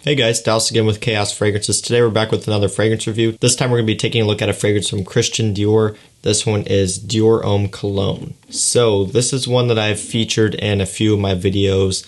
Hey guys, Dallas again with Chaos Fragrances. Today we're back with another fragrance review. This time we're going to be taking a look at a fragrance from Christian Dior. This one is Dior Homme Cologne. So this is one that I've featured in a few of my videos,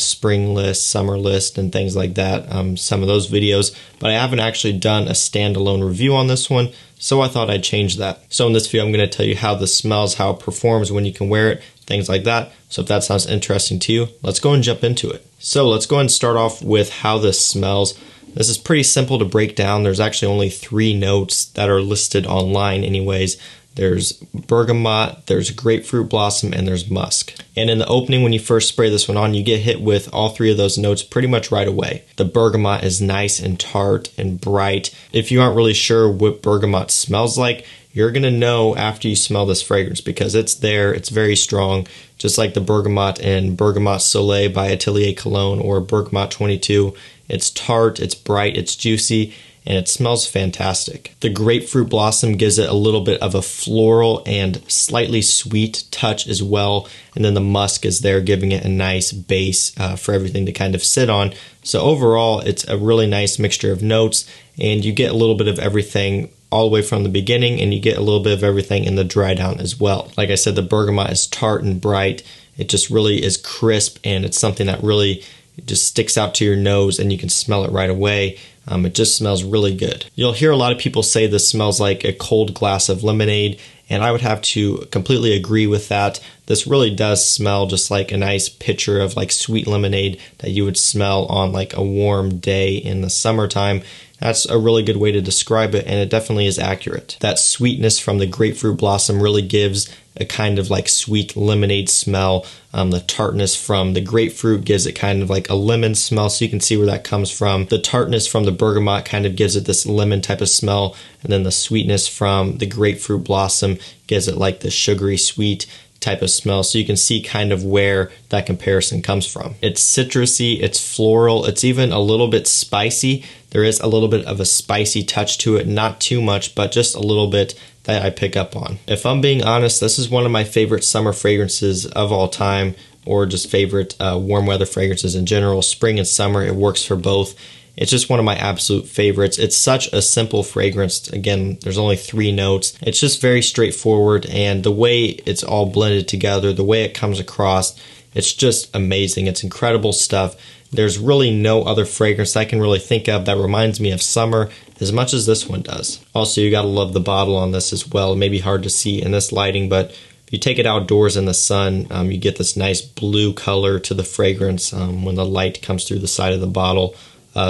spring list, summer list, and things like that, some of those videos, but I haven't actually done a standalone review on this one, so I thought I'd change that. So in this video I'm going to tell you how this smells, how it performs, when you can wear it, things like that. So if that sounds interesting to you, let's go and jump into it. So let's go ahead and start off with how this smells. This is pretty simple to break down. There's actually only 3 notes that are listed online anyways. There's bergamot, there's grapefruit blossom, and there's musk. And in the opening, when you first spray this one on, you get hit with all 3 of those notes pretty much right away. The bergamot is nice and tart and bright. If you aren't really sure what bergamot smells like, you're going to know after you smell this fragrance because it's there, it's very strong, just like the bergamot in Bergamot Soleil by Atelier Cologne or Bergamot 22. It's tart, it's bright, it's juicy, and it smells fantastic. The grapefruit blossom gives it a little bit of a floral and slightly sweet touch as well, and then the musk is there giving it a nice base for everything to kind of sit on. So overall, it's a really nice mixture of notes, and you get a little bit of everything all the way from the beginning, and you get a little bit of everything in the dry down as well. Like I said, the bergamot is tart and bright. It just really is crisp, and it's something that really just sticks out to your nose and you can smell it right away. It just smells really good. You'll hear a lot of people say this smells like a cold glass of lemonade, and I would have to completely agree with that. This really does smell just like a nice pitcher of like sweet lemonade that you would smell on like a warm day in the summertime. That's a really good way to describe it, and it definitely is accurate. That sweetness from the grapefruit blossom really gives a kind of like sweet lemonade smell. The tartness from the grapefruit gives it kind of like a lemon smell, so you can see where that comes from. The tartness from the bergamot kind of gives it this lemon type of smell, and then the sweetness from the grapefruit blossom gives it like the sugary sweet type of smell, so you can see kind of where that comparison comes from. It's citrusy, it's floral, it's even a little bit spicy. There is a little bit of a spicy touch to it, not too much, but just a little bit that I pick up on. If I'm being honest, this is one of my favorite summer fragrances of all time, or just favorite warm weather fragrances in general. Spring and summer, it works for both. It's just one of my absolute favorites. It's such a simple fragrance. Again, there's only 3 notes. It's just very straightforward, and the way it's all blended together, the way it comes across, it's just amazing. It's incredible stuff. There's really no other fragrance I can really think of that reminds me of summer as much as this one does. Also, you gotta love the bottle on this as well. It may be hard to see in this lighting, but if you take it outdoors in the sun, you get this nice blue color to the fragrance when the light comes through the side of the bottle.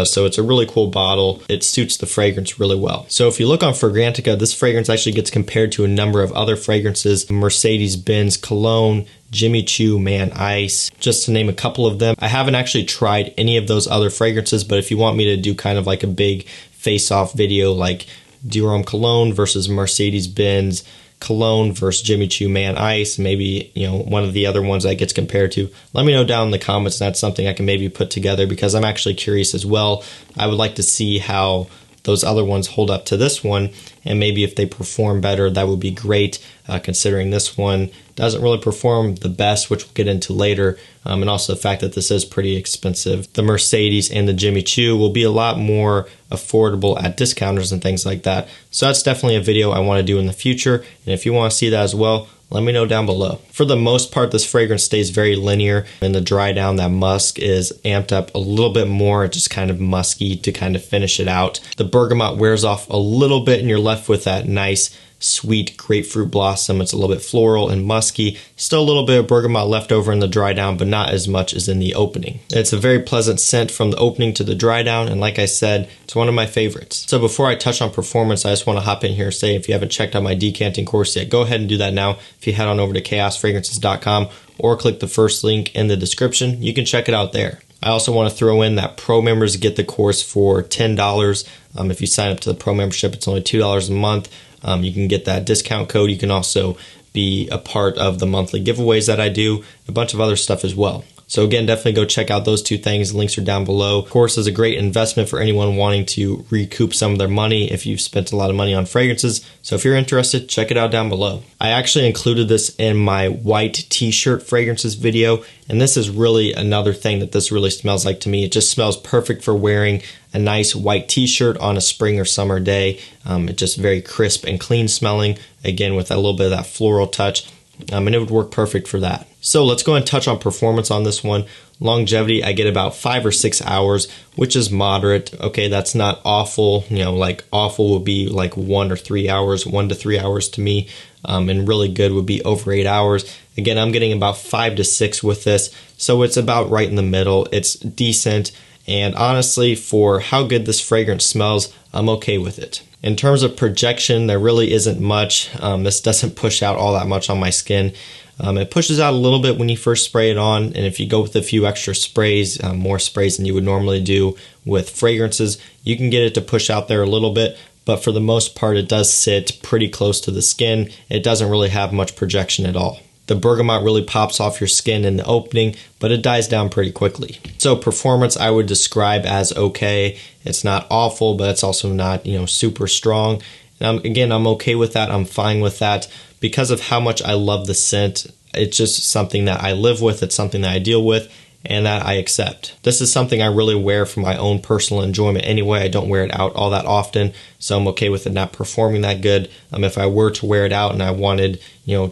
So it's a really cool bottle. It suits the fragrance really well. So if you look on Fragrantica, this fragrance actually gets compared to a number of other fragrances: Mercedes-Benz Cologne, Jimmy Choo Man Ice, just to name a couple of them. I haven't actually tried any of those other fragrances, but if you want me to do kind of like a big face-off video like Dior Homme Cologne versus Mercedes-Benz Cologne versus Jimmy Choo Man Ice, maybe, you know, one of the other ones that gets compared to, let me know down in the comments. That's something I can maybe put together because I'm actually curious as well. I would like to see how those other ones hold up to this one, and maybe if they perform better, that would be great, considering this one doesn't really perform the best, which we'll get into later, and also the fact that this is pretty expensive. The Mercedes and the Jimmy Choo will be a lot more affordable at discounters and things like that, so that's definitely a video I want to do in the future, and if you want to see that as well, let me know down below. For the most part, this fragrance stays very linear. In the dry down, that musk is amped up a little bit more, just kind of musky to kind of finish it out. The bergamot wears off a little bit and you're left with that nice sweet grapefruit blossom. It's a little bit floral and musky. Still a little bit of bergamot left over in the dry down, but not as much as in the opening. It's a very pleasant scent from the opening to the dry down, and like I said, it's one of my favorites. So before I touch on performance, I just want to hop in here and say, if you haven't checked out my decanting course yet, go ahead and do that now. If you head on over to chaosfragrances.com or click the first link in the description, you can check it out there. I also want to throw in that pro members get the course for $10. If you sign up to the pro membership, it's only $2 a month. You can get that discount code. You can also be a part of the monthly giveaways that I do, a bunch of other stuff as well. So again, definitely go check out those two things. Links are down below. Of course, it's a great investment for anyone wanting to recoup some of their money if you've spent a lot of money on fragrances. So if you're interested, check it out down below. I actually included this in my white t-shirt fragrances video, and this is really another thing that this really smells like to me. It just smells perfect for wearing a nice white t-shirt on a spring or summer day. It's just very crisp and clean smelling, again with a little bit of that floral touch, and it would work perfect for that. So let's go and touch on performance on this one. Longevity, I get about 5 or 6 hours, which is moderate. Okay, that's not awful. Like awful would be like 1 or 3 hours, 1 to 3 hours to me, and really good would be over 8 hours. Again, I'm getting about 5 to 6 with this, so it's about right in the middle. It's decent, and honestly, for how good this fragrance smells, I'm okay with it. In terms of projection, there really isn't much. This doesn't push out all that much on my skin. It pushes out a little bit when you first spray it on, and if you go with a few extra sprays, more sprays than you would normally do with fragrances, you can get it to push out there a little bit, but for the most part, it does sit pretty close to the skin. It doesn't really have much projection at all. The bergamot really pops off your skin in the opening, but it dies down pretty quickly. So performance I would describe as okay. It's not awful, but it's also not, super strong. And again, I'm okay with that. I'm fine with that. Because of how much I love the scent, it's just something that I live with. It's something that I deal with and that I accept. This is something I really wear for my own personal enjoyment anyway. I don't wear it out all that often, so I'm okay with it not performing that good. If I were to wear it out and I wanted,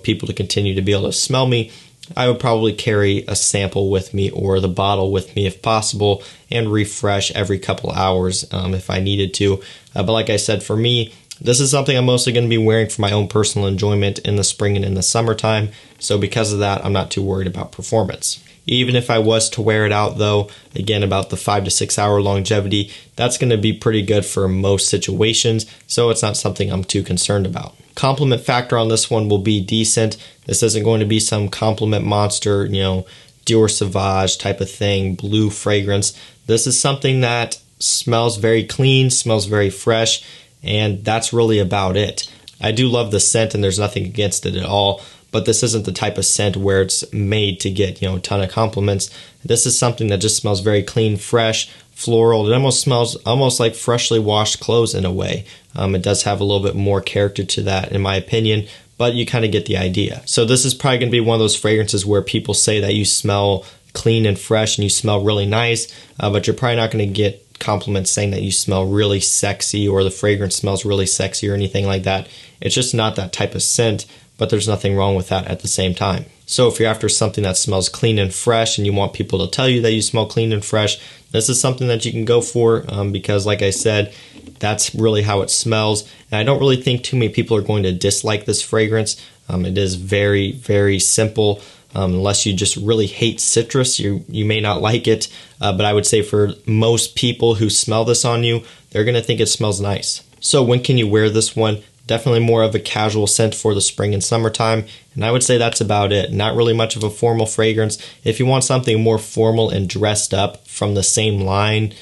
people to continue to be able to smell me, I would probably carry a sample with me or the bottle with me if possible and refresh every couple hours if I needed to. But like I said, for me, this is something I'm mostly going to be wearing for my own personal enjoyment in the spring and in the summertime, so because of that, I'm not too worried about performance. Even if I was to wear it out though, again about the 5 to 6 hour longevity, that's going to be pretty good for most situations, so it's not something I'm too concerned about. Compliment factor on this one will be decent. This isn't going to be some compliment monster, Dior Sauvage type of thing, blue fragrance. This is something that smells very clean, smells very fresh, and that's really about it. I do love the scent and there's nothing against it at all, but this isn't the type of scent where it's made to get, a ton of compliments. This is something that just smells very clean, fresh, floral. It almost smells like freshly washed clothes in a way. It does have a little bit more character to that in my opinion, but you kind of get the idea. So this is probably going to be one of those fragrances where people say that you smell clean and fresh and you smell really nice, but you're probably not going to get compliments saying that you smell really sexy or the fragrance smells really sexy or anything like that. It's just not that type of scent, but there's nothing wrong with that at the same time. So if you're after something that smells clean and fresh and you want people to tell you that you smell clean and fresh, this is something that you can go for because like I said, that's really how it smells. And I don't really think too many people are going to dislike this fragrance. It is very, very simple. Unless you just really hate citrus, you may not like it. But I would say for most people who smell this on you, they're going to think it smells nice. So when can you wear this one? Definitely more of a casual scent for the spring and summertime. And I would say that's about it. Not really much of a formal fragrance. If you want something more formal and dressed up from the same line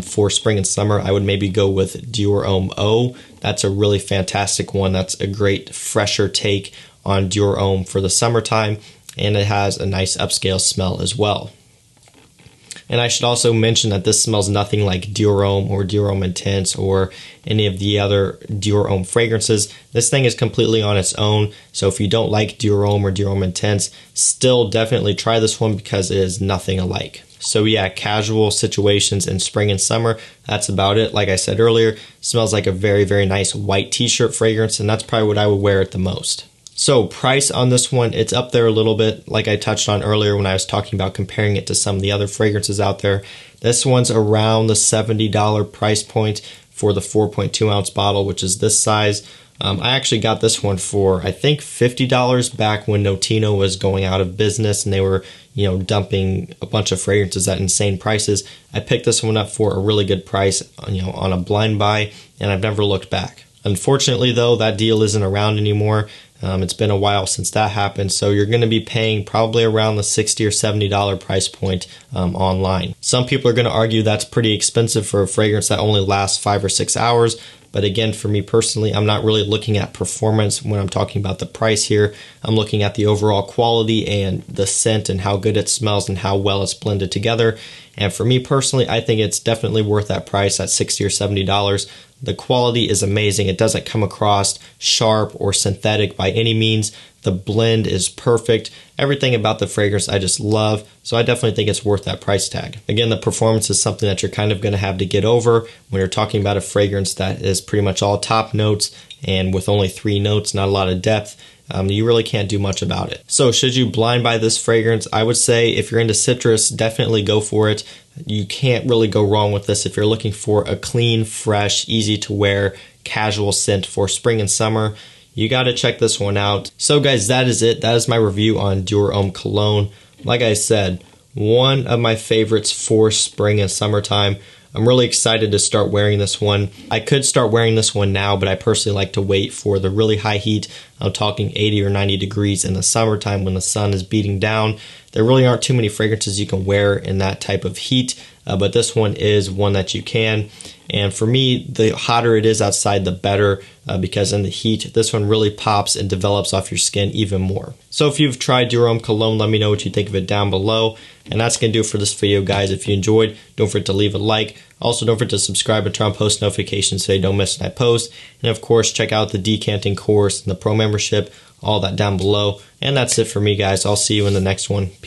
for spring and summer, I would maybe go with Dior Homme O. That's a really fantastic one. That's a great fresher take on Dior Homme for the summertime. And it has a nice upscale smell as well. And I should also mention that this smells nothing like Dior Homme or Dior Homme Intense or any of the other Dior Homme fragrances. This thing is completely on its own, so if you don't like Dior Homme or Dior Homme Intense, still definitely try this one because it is nothing alike. So yeah, casual situations in spring and summer, that's about it. Like I said earlier, smells like a very, very nice white t-shirt fragrance, and that's probably what I would wear it the most. So price on this one, it's up there a little bit, like I touched on earlier when I was talking about comparing it to some of the other fragrances out there. This one's around the $70 price point for the 4.2 ounce bottle, which is this size. I actually got this one for, I think, $50 back when Notino was going out of business and they were, dumping a bunch of fragrances at insane prices. I picked this one up for a really good price, on a blind buy, and I've never looked back. Unfortunately, though, that deal isn't around anymore. It's been a while since that happened, so you're going to be paying probably around the $60 or $70 price point online. Some people are going to argue that's pretty expensive for a fragrance that only lasts 5 or 6 hours. But again, for me personally, I'm not really looking at performance when I'm talking about the price here. I'm looking at the overall quality and the scent and how good it smells and how well it's blended together. And for me personally, I think it's definitely worth that price at $60 or $70. The quality is amazing. It doesn't come across sharp or synthetic by any means. The blend is perfect. Everything about the fragrance I just love, so I definitely think it's worth that price tag. Again, the performance is something that you're kind of going to have to get over when you're talking about a fragrance that is pretty much all top notes and with only 3 notes, not a lot of depth. You really can't do much about it. So should you blind buy this fragrance? I would say if you're into citrus, definitely go for it. You can't really go wrong with this if you're looking for a clean, fresh, easy to wear, casual scent for spring and summer. You got to check this one out. So guys, that is it. That is my review on Dior Homme Cologne. Like I said, one of my favorites for spring and summertime. I'm really excited to start wearing this one. I could start wearing this one now, but I personally like to wait for the really high heat. I'm talking 80 or 90 degrees in the summertime when the sun is beating down. There really aren't too many fragrances you can wear in that type of heat, but this one is one that you can. And for me, the hotter it is outside, the better, because in the heat, this one really pops and develops off your skin even more. So if you've tried Dior Homme Cologne, let me know what you think of it down below. And that's going to do it for this video, guys. If you enjoyed, don't forget to leave a like. Also, don't forget to subscribe and turn on post notifications so you don't miss when I post. And of course, check out the decanting course and the pro membership, all that down below. And that's it for me, guys. I'll see you in the next one.